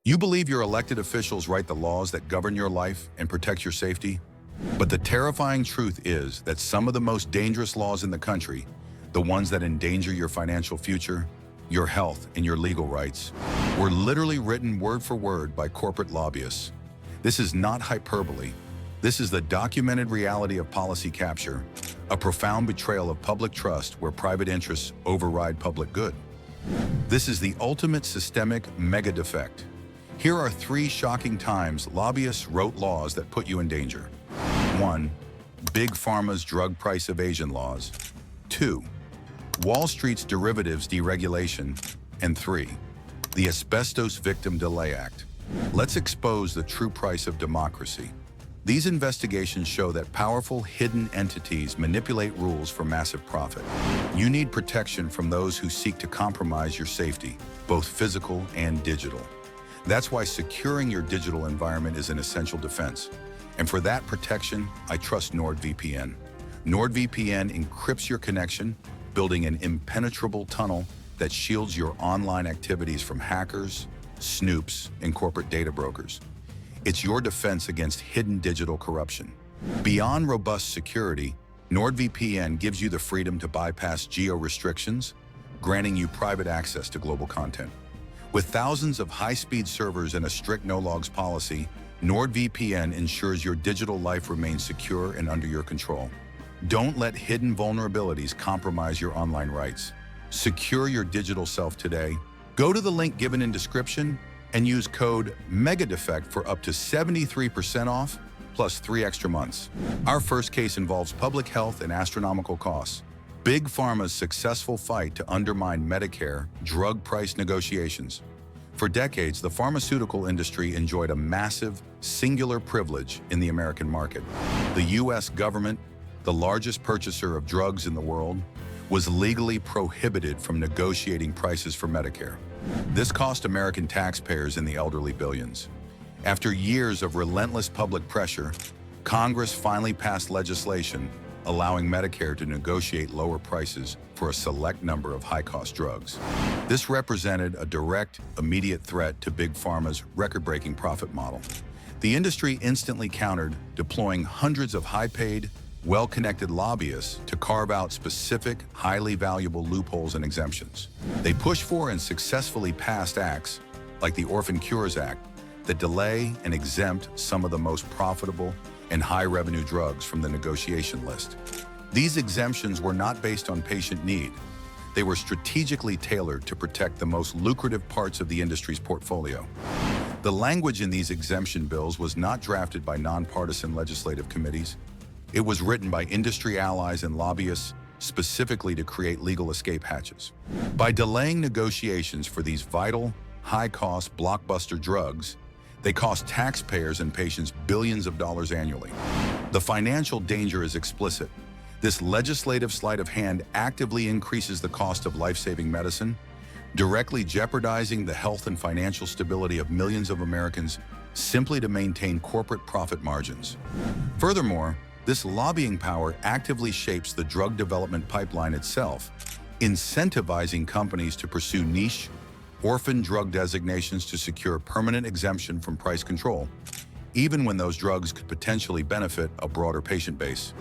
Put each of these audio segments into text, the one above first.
You believe your elected officials write the laws that govern your life and protect your safety? But the terrifying truth is that some of the most dangerous laws in the country, the ones that endanger your financial future, your health, and your legal rights, were literally written word for word by corporate lobbyists. This is not hyperbole. This is the documented reality of policy capture, a profound betrayal of public trust where private interests override public good. This is the ultimate systemic mega defect. Here are 3 shocking times lobbyists wrote laws that put you in danger. 1. Big Pharma's drug price evasion laws. 2. Wall Street's derivatives deregulation. And 3. The Asbestos Victim Delay Act. Let's expose the true price of democracy. These investigations show that powerful hidden entities manipulate rules for massive profit. You need protection from those who seek to compromise your safety, both physical and digital. That's why securing your digital environment is an essential defense. And for that protection, I trust NordVPN. NordVPN encrypts your connection, building an impenetrable tunnel that shields your online activities from hackers, snoops, and corporate data brokers. It's your defense against hidden digital corruption. Beyond robust security, NordVPN gives you the freedom to bypass geo-restrictions, granting you private access to global content. With thousands of high-speed servers and a strict no-logs policy, NordVPN ensures your digital life remains secure and under your control. Don't let hidden vulnerabilities compromise your online rights. Secure your digital self today. Go to the link given in description and use code MEGA DEFECT for up to 73% off, plus 3 extra months. Our first case involves public health and astronomical costs. Big Pharma's successful fight to undermine Medicare drug price negotiations. For decades, the pharmaceutical industry enjoyed a massive, singular privilege in the American market. The U.S. government, the largest purchaser of drugs in the world, was legally prohibited from negotiating prices for Medicare. This cost American taxpayers and the elderly billions. After years of relentless public pressure, Congress finally passed legislation allowing Medicare to negotiate lower prices for a select number of high-cost drugs. This represented a direct, immediate threat to Big Pharma's record-breaking profit model. The industry instantly countered, deploying hundreds of high-paid, well-connected lobbyists to carve out specific, highly valuable loopholes and exemptions. They pushed for and successfully passed acts, like the Orphan Cures Act, that delay and exempt some of the most profitable and high-revenue drugs from the negotiation list. These exemptions were not based on patient need. They were strategically tailored to protect the most lucrative parts of the industry's portfolio. The language in these exemption bills was not drafted by nonpartisan legislative committees. It was written by industry allies and lobbyists specifically to create legal escape hatches. By delaying negotiations for these vital, high-cost, blockbuster drugs, they cost taxpayers and patients billions of dollars annually. The financial danger is explicit. This legislative sleight of hand actively increases the cost of life-saving medicine, directly jeopardizing the health and financial stability of millions of Americans simply to maintain corporate profit margins. Furthermore, this lobbying power actively shapes the drug development pipeline itself, incentivizing companies to pursue niche, orphan drug designations to secure permanent exemption from price control, even when those drugs could potentially benefit a broader patient base.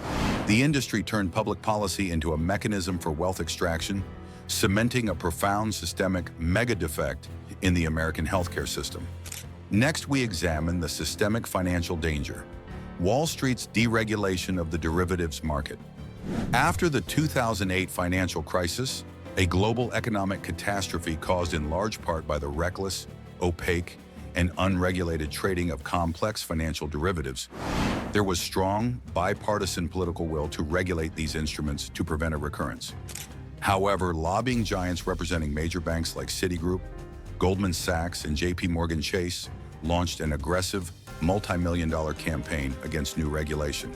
The industry turned public policy into a mechanism for wealth extraction, cementing a profound systemic mega defect in the American healthcare system. Next, we examine the systemic financial danger: Wall Street's deregulation of the derivatives market. After the 2008 financial crisis, a global economic catastrophe caused in large part by the reckless, opaque, and unregulated trading of complex financial derivatives, there was strong, bipartisan political will to regulate these instruments to prevent a recurrence. However, lobbying giants representing major banks like Citigroup, Goldman Sachs, and JP Chase launched an aggressive, multi-million-dollar campaign against new regulation.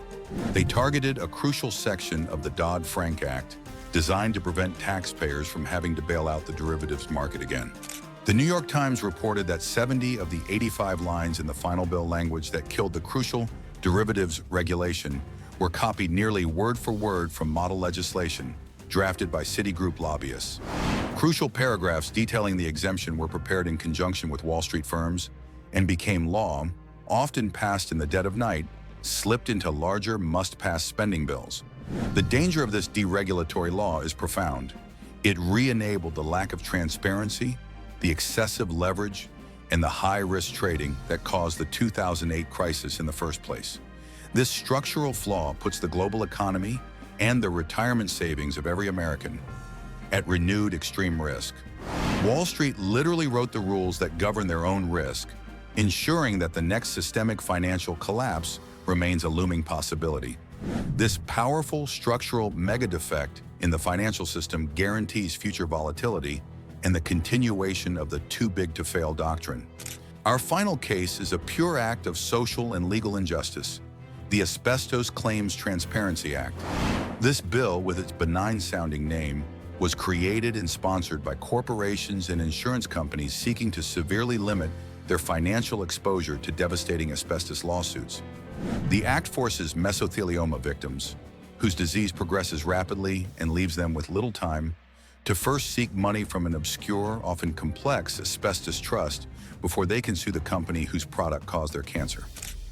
They targeted a crucial section of the Dodd-Frank Act designed to prevent taxpayers from having to bail out the derivatives market again. The New York Times reported that 70 of the 85 lines in the final bill language that killed the crucial derivatives regulation were copied nearly word for word from model legislation drafted by Citigroup lobbyists. Crucial paragraphs detailing the exemption were prepared in conjunction with Wall Street firms, and became law, often passed in the dead of night, slipped into larger must-pass spending bills. The danger of this deregulatory law is profound. It re-enabled the lack of transparency, the excessive leverage, and the high-risk trading that caused the 2008 crisis in the first place. This structural flaw puts the global economy and the retirement savings of every American at renewed extreme risk. Wall Street literally wrote the rules that govern their own risk, ensuring that the next systemic financial collapse remains a looming possibility. This powerful structural mega defect in the financial system guarantees future volatility and the continuation of the too big to fail doctrine. Our final case is a pure act of social and legal injustice, the Asbestos Claims Transparency Act. This bill, with its benign-sounding name, was created and sponsored by corporations and insurance companies seeking to severely limit their financial exposure to devastating asbestos lawsuits. The act forces mesothelioma victims, whose disease progresses rapidly and leaves them with little time, to first seek money from an obscure, often complex asbestos trust before they can sue the company whose product caused their cancer.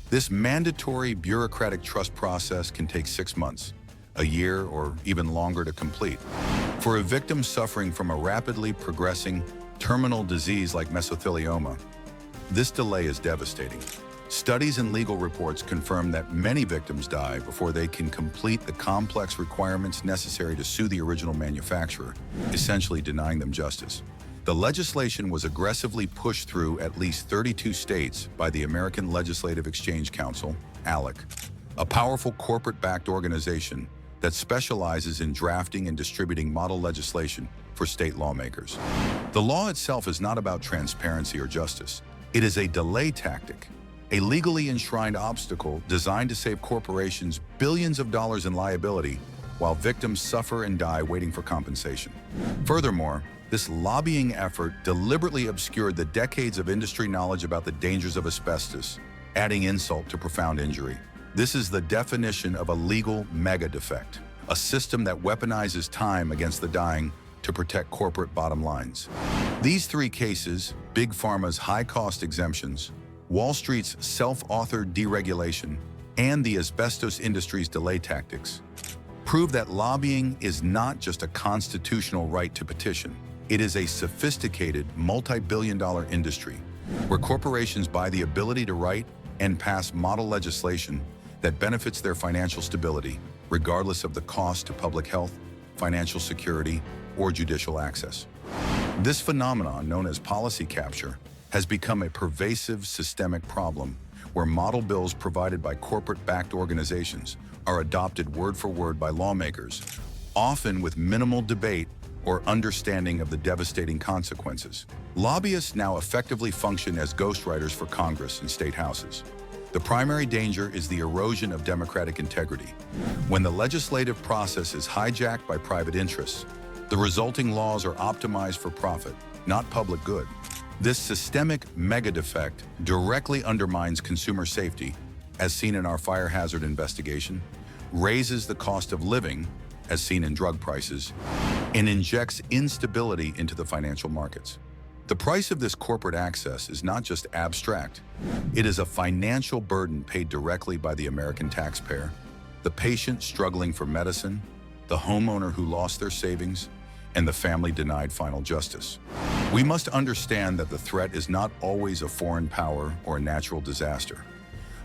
This mandatory bureaucratic trust process can take 6 months, a year, or even longer to complete. For a victim suffering from a rapidly progressing terminal disease like mesothelioma, this delay is devastating. Studies and legal reports confirm that many victims die before they can complete the complex requirements necessary to sue the original manufacturer, essentially denying them justice. The legislation was aggressively pushed through at least 32 states by the American Legislative Exchange Council, ALEC, a powerful corporate-backed organization that specializes in drafting and distributing model legislation for state lawmakers. The law itself is not about transparency or justice. It is a delay tactic, a legally enshrined obstacle designed to save corporations billions of dollars in liability while victims suffer and die waiting for compensation. Furthermore, this lobbying effort deliberately obscured the decades of industry knowledge about the dangers of asbestos, adding insult to profound injury. This is the definition of a legal mega defect, a system that weaponizes time against the dying to protect corporate bottom lines. These three cases, Big Pharma's high-cost exemptions, Wall Street's self-authored deregulation, and the asbestos industry's delay tactics, prove that lobbying is not just a constitutional right to petition. It is a sophisticated, multi-billion-dollar industry where corporations buy the ability to write and pass model legislation that benefits their financial stability, regardless of the cost to public health, financial security, or judicial access. This phenomenon, known as policy capture, has become a pervasive systemic problem where model bills provided by corporate-backed organizations are adopted word for word by lawmakers, often with minimal debate or understanding of the devastating consequences. Lobbyists now effectively function as ghostwriters for Congress and state houses. The primary danger is the erosion of democratic integrity. When the legislative process is hijacked by private interests, the resulting laws are optimized for profit, not public good. This systemic mega defect directly undermines consumer safety, as seen in our fire hazard investigation, raises the cost of living, as seen in drug prices, and injects instability into the financial markets. The price of this corporate access is not just abstract. It is a financial burden paid directly by the American taxpayer, the patient struggling for medicine, the homeowner who lost their savings, and the family denied final justice. We must understand that the threat is not always a foreign power or a natural disaster.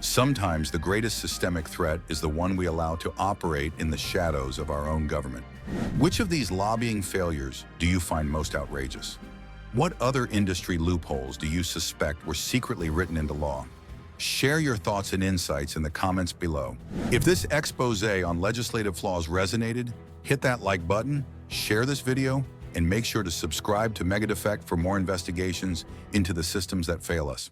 Sometimes the greatest systemic threat is the one we allow to operate in the shadows of our own government. Which of these lobbying failures do you find most outrageous? What other industry loopholes do you suspect were secretly written into law? Share your thoughts and insights in the comments below. If this expose on legislative flaws resonated, hit that like button, share this video, and make sure to subscribe to MEGA DEFECT for more investigations into the systems that fail us.